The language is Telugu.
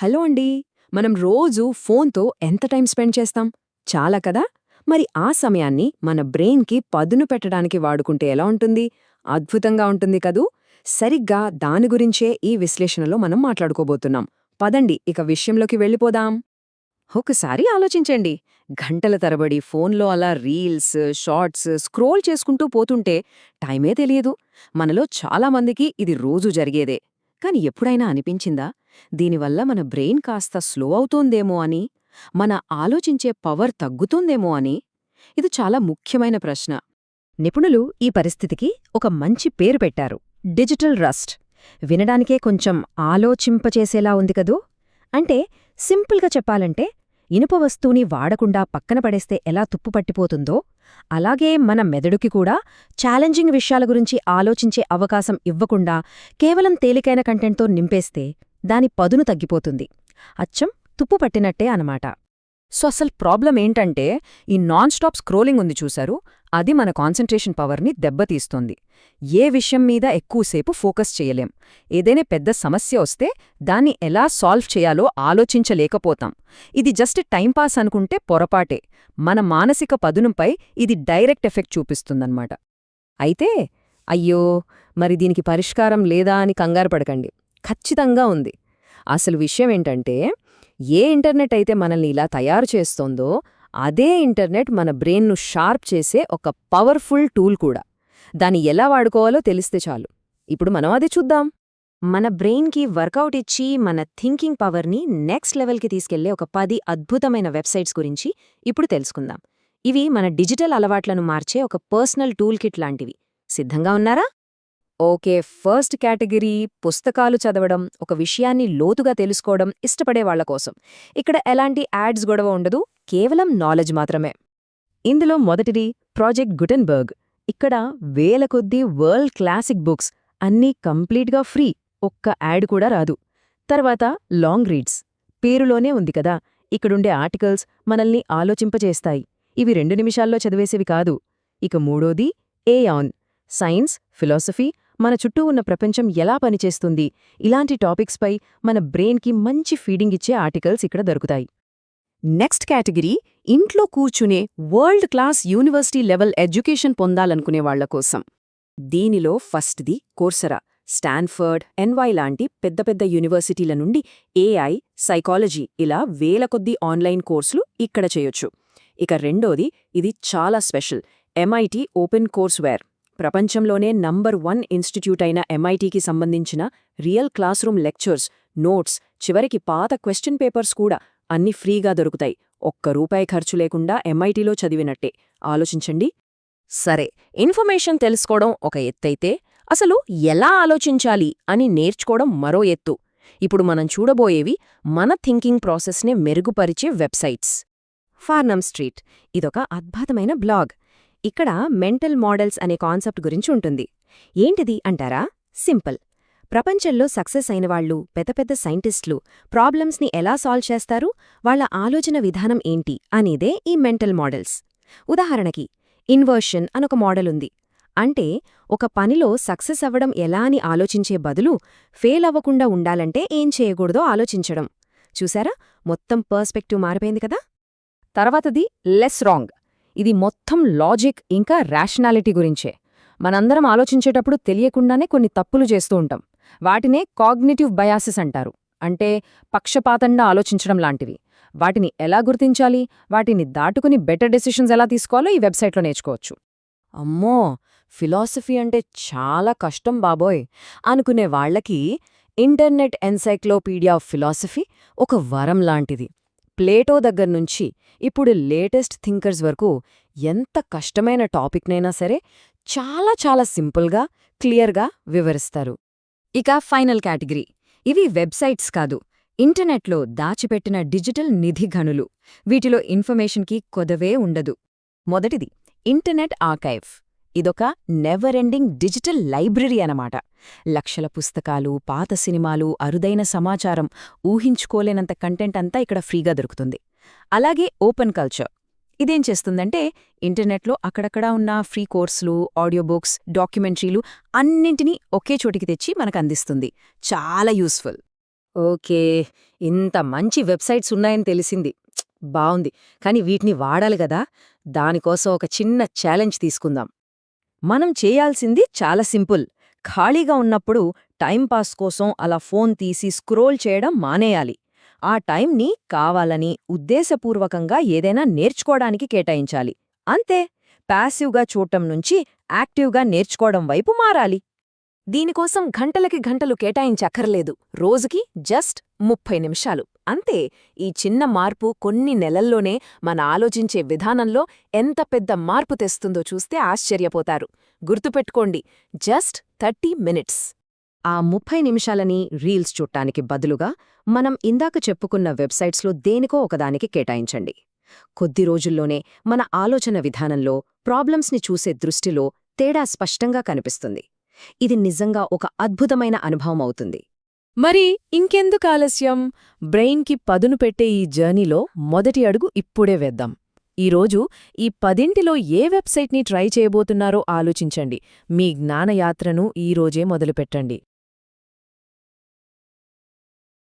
హలో అండి. మనం రోజు ఫోన్తో ఎంత టైం స్పెండ్ చేస్తాం? చాలా కదా? మరి ఆ సమయాన్ని మన బ్రెయిన్‌కి పదును పెట్టడానికి వాడుకుంటే ఎలా ఉంటుంది? అద్భుతంగా ఉంటుంది కదూ! సరిగ్గా దాని గురించే ఈ విశ్లేషణలో మనం మాట్లాడుకోబోతున్నాం. పదండి ఇక విషయంలోకి వెళ్ళిపోదాం. ఒకసారి ఆలోచించండి. గంటల తరబడి ఫోన్లో అలా రీల్స్, షార్ట్స్ స్క్రోల్ చేసుకుంటూ పోతుంటే టైమే తెలియదు. మనలో చాలామందికి ఇది రోజూ జరిగేదే. కాని ఎప్పుడైనా అనిపించిందా? దీనివల్ల మన బ్రెయిన్ కాస్త స్లో అవుతోందేమో అని? మన ఆలోచించే పవర్ తగ్గుతోందేమో అని? ఇది చాలా ముఖ్యమైన ప్రశ్న. నిపుణులు ఈ పరిస్థితికి ఒక మంచి పేరు పెట్టారు: డిజిటల్ రస్ట్. వినడానికే కొంచెం ఆలోచింపచేసేలా ఉంది కదూ? అంటే సింపుల్గా చెప్పాలంటే, ఇనుప వస్తువుని వాడకుండా పక్కన పడేస్తే ఎలా తుప్పుపట్టిపోతుందో, అలాగే మన మెదడుకి కూడా ఛాలెంజింగ్ విషయాల గురించి ఆలోచించే అవకాశం ఇవ్వకుండా కేవలం తేలికైన కంటెంట్తో నింపేస్తే దాని పదును తగ్గిపోతుంది. అచ్చం తుప్పుపట్టినట్టే అనమాట. సో అసలు ప్రాబ్లం ఏంటంటే, ఈ నాన్ స్టాప్ స్క్రోలింగ్ ఉంది చూశారు, అది మన కాన్సంట్రేషన్ పవర్ని దెబ్బతీస్తోంది. ఏ విషయం మీద ఎక్కువసేపు ఫోకస్ చేయలేం. ఏదైనా పెద్ద సమస్య వస్తే దాన్ని ఎలా సాల్వ్ చేయాలో ఆలోచించలేకపోతాం. ఇది జస్ట్ టైంపాస్ అనుకుంటే పొరపాటే. మన మానసిక పదునుపై ఇది డైరెక్ట్ ఎఫెక్ట్ చూపిస్తుందన్నమాట. అయితే అయ్యో, మరి దీనికి పరిష్కారం లేదా అని కంగారుపడకండి. ఖచ్చితంగా ఉంది. అసలు విషయమేంటంటే, ఏ ఇంటర్నెట్ అయితే మనల్ని ఇలా తయారు చేస్తోందో, అదే ఇంటర్నెట్ మన బ్రెయిన్ను షార్ప్ చేసే ఒక పవర్ఫుల్ టూల్ కూడా. దాన్ని ఎలా వాడుకోవాలో తెలిస్తే చాలు. ఇప్పుడు మనం అది చూద్దాం. మన బ్రెయిన్కి వర్కౌట్ ఇచ్చి మన థింకింగ్ పవర్ని నెక్స్ట్ లెవెల్కి తీసుకెళ్లే ఒక 10 అద్భుతమైన వెబ్సైట్స్ గురించి ఇప్పుడు తెలుసుకుందాం. ఇవి మన డిజిటల్ అలవాట్లను మార్చే ఒక పర్సనల్ టూల్ కిట్ లాంటివి. సిద్ధంగా ఉన్నారా? ఓకే. ఫస్ట్ కేటగిరీ పుస్తకాలు చదవడం, ఒక విషయాన్ని లోతుగా తెలుసుకోవడం ఇష్టపడే వాళ్ల కోసం. ఇక్కడ ఎలాంటి యాడ్స్ గొడవ ఉండదు, కేవలం నాలెడ్జ్ మాత్రమే. ఇందులో మొదటిది ప్రాజెక్ట్ గుటెన్బర్గ్. ఇక్కడ వేల కొద్దీ వరల్డ్ క్లాసిక్ బుక్స్, అన్నీ కంప్లీట్గా ఫ్రీ, ఒక్క యాడ్ కూడా రాదు. తర్వాత లాంగ్ రీడ్స్. పేరులోనే ఉంది కదా, ఇక్కడుండే ఆర్టికల్స్ మనల్ని ఆలోచింపచేస్తాయి. ఇవి 2 నిమిషాల్లో చదివేసేవి కాదు. ఇక మూడోది ఏయాన్. సైన్స్, ఫిలాసఫీ, మన చుట్టూ ఉన్న ప్రపంచం ఎలా పనిచేస్తుంది, ఇలాంటి టాపిక్స్పై మన బ్రెయిన్కి మంచి ఫీడింగ్ ఇచ్చే ఆర్టికల్స్ ఇక్కడ దొరుకుతాయి. నెక్స్ట్ కేటగిరీ ఇంట్లో కూర్చునే world class university level education పొందాలనుకునే వాళ్ల కోసం. దీనిలో ఫస్ట్ది కోర్సెరా. స్టాన్ఫర్డ్, ఎన్వై లాంటి పెద్ద పెద్ద యూనివర్సిటీల నుండి ఏఐ, సైకాలజీ ఇలా వేల కొద్దీ ఆన్లైన్ కోర్సులు ఇక్కడ చేయొచ్చు. ఇక రెండోది, ఇది చాలా స్పెషల్, ఎంఐటి ఓపెన్ కోర్స్వేర్. ప్రపంచంలోనే నంబర్ 1 ఇన్స్టిట్యూట్ అయిన ఎంఐటికి సంబంధించిన real class room lectures, notes, చివరికి పాత క్వశ్చన్ పేపర్స్ కూడా అన్ని ఫ్రీగా దొరుకుతాయి. ₹1 ఖర్చు లేకుండా ఎంఐటిలో చదివినట్టే. ఆలోచించండి. సరే, ఇన్ఫర్మేషన్ తెలుసుకోవడం ఒక ఎత్తైతే, అసలు ఎలా ఆలోచించాలి అని నేర్చుకోవడం మరో ఎత్తు. ఇప్పుడు మనం చూడబోయేవి మన థింకింగ్ ప్రాసెస్ని మెరుగుపరిచే వెబ్సైట్స్. ఫార్నమ్ స్ట్రీట్ ఇదొక అద్భుతమైన బ్లాగ్. ఇక్కడ మెంటల్ మోడల్స్ అనే కాన్సెప్ట్ గురించి ఉంటుంది. ఏంటిది అంటారా? సింపుల్. ప్రపంచంలో సక్సెస్ అయినవాళ్లు, పెద్ద పెద్ద సైంటిస్టులు ప్రాబ్లమ్స్ని ఎలా సాల్వ్ చేస్తారు, వాళ్ల ఆలోచన విధానం ఏంటి అనేదే ఈ మెంటల్ మోడల్స్. ఉదాహరణకి ఇన్వర్షన్ అనొక మోడల్ ఉంది. అంటే ఒక పనిలో సక్సెస్ అవ్వడం ఎలా అని ఆలోచించే బదులు ఫెయిల్ అవ్వకుండా ఉండాలంటే ఏం చేయకూడదో ఆలోచించడం. చూసారా, మొత్తం పర్స్పెక్టివ్ మారిపోయింది కదా. తర్వాతది లెస్ రాంగ్. ఇది మొత్తం లాజిక్ ఇంకా రేషనాలిటీ గురించే. మనందరం ఆలోచించేటప్పుడు తెలియకుండానే కొన్ని తప్పులు చేస్తూ ఉంటాం. వాటినే కాగ్నిటివ్ బయాసెస్ అంటారు. అంటే పక్షపాతంగా ఆలోచించడం లాంటివి. వాటిని ఎలా గుర్తించాలి, వాటిని దాటుకుని బెటర్ డెసిషన్స్ ఎలా తీసుకోవాలో ఈ వెబ్సైట్లో నేర్చుకోవచ్చు. అమ్మో, ఫిలాసఫీ అంటే చాలా కష్టం బాబోయ్ అనుకునే వాళ్లకి ఇంటర్నెట్ ఎన్సైక్లోపీడియా ఆఫ్ ఫిలాసఫీ ఒక వరం లాంటిది. ప్లేటో దగ్గర్నుంచి ఇప్పుడు లేటెస్ట్ థింకర్స్ వరకు ఎంత కష్టమైన టాపిక్నైనా సరే చాలా చాలా సింపుల్గా, క్లియర్గా వివరిస్తారు. ఇక ఫైనల్ కేటగిరీ. ఇవి వెబ్సైట్స్ కాదు, ఇంటర్నెట్లో దాచిపెట్టిన డిజిటల్ నిధి గనులు. వీటిలో ఇన్ఫర్మేషన్కి కొదవే ఉండదు. మొదటిది ఇంటర్నెట్ ఆర్కైవ్. ఇదొక నెవర్ ఎండింగ్ డిజిటల్ లైబ్రరీ అనమాట. లక్షల పుస్తకాలు, పాత సినిమాలు, అరుదైన సమాచారం, ఊహించుకోలేనంత కంటెంట్ అంతా ఇక్కడ ఫ్రీగా దొరుకుతుంది. అలాగే ఓపెన్ కల్చర్. ఇదేం చేస్తుందంటే, ఇంటర్నెట్లో అక్కడక్కడా ఉన్న ఫ్రీ కోర్సులు, ఆడియో బుక్స్, డాక్యుమెంటరీలు అన్నింటినీ ఒకే చోటికి తెచ్చి మనకు అందిస్తుంది. చాలా యూస్ఫుల్. ఓకే. ఇంత మంచి వెబ్‌సైట్స్ ఉన్నాయని తెలిసింది. బావుంది. కానీ వీటిని వాడాలి గదా! దానికోసం ఒక చిన్న ఛాలెంజ్ తీసుకుందాం. మనం చేయాల్సింది చాలా సింపుల్. ఖాళీగా ఉన్నప్పుడు టైంపాస్ కోసం అలా ఫోన్ తీసి స్క్రోల్ చేయడం మానేయాలి. ఆ టైంని కావాలని ఉద్దేశపూర్వకంగా ఏదైనా నేర్చుకోడానికి కేటాయించాలి. అంతే. ప్యాసివ్‌గా చూడటం నుంచి యాక్టివ్‌గా నేర్చుకోవడం వైపు మారాలి. దీనికోసం గంటలకి గంటలు కేటాయించక్కర్లేదు. రోజుకి జస్ట్ 30 నిమిషాలు. అంతే. ఈ చిన్న మార్పు కొన్ని నెలల్లోనే మన ఆలోచించే విధానంలో ఎంత పెద్ద మార్పు తెస్తుందో చూస్తే ఆశ్చర్యపోతారు. గుర్తుపెట్టుకోండి, జస్ట్ 30 మినిట్స్. ఆ 30 నిమిషాలని రీల్స్ చూడటానికి బదులుగా మనం ఇందాక చెప్పుకున్న వెబ్సైట్స్లో దేనికో ఒకదానికి కేటాయించండి. కొద్ది రోజుల్లోనే మన ఆలోచన విధానంలో, ప్రాబ్లమ్స్ని చూసే దృష్టిలో తేడా స్పష్టంగా కనిపిస్తుంది. ఇది నిజంగా ఒక అద్భుతమైన అనుభవం అవుతుంది. మరి ఇంకెందుకు ఆలస్యం? బ్రెయిన్కి పదును పెట్టే ఈ జర్నీలో మొదటి అడుగు ఇప్పుడే వేద్దాం. ఈరోజు ఈ 10లో ఏ వెబ్సైట్ని ట్రై చేయబోతున్నారో ఆలోచించండి. మీ జ్ఞానయాత్రను ఈరోజే మొదలుపెట్టండి.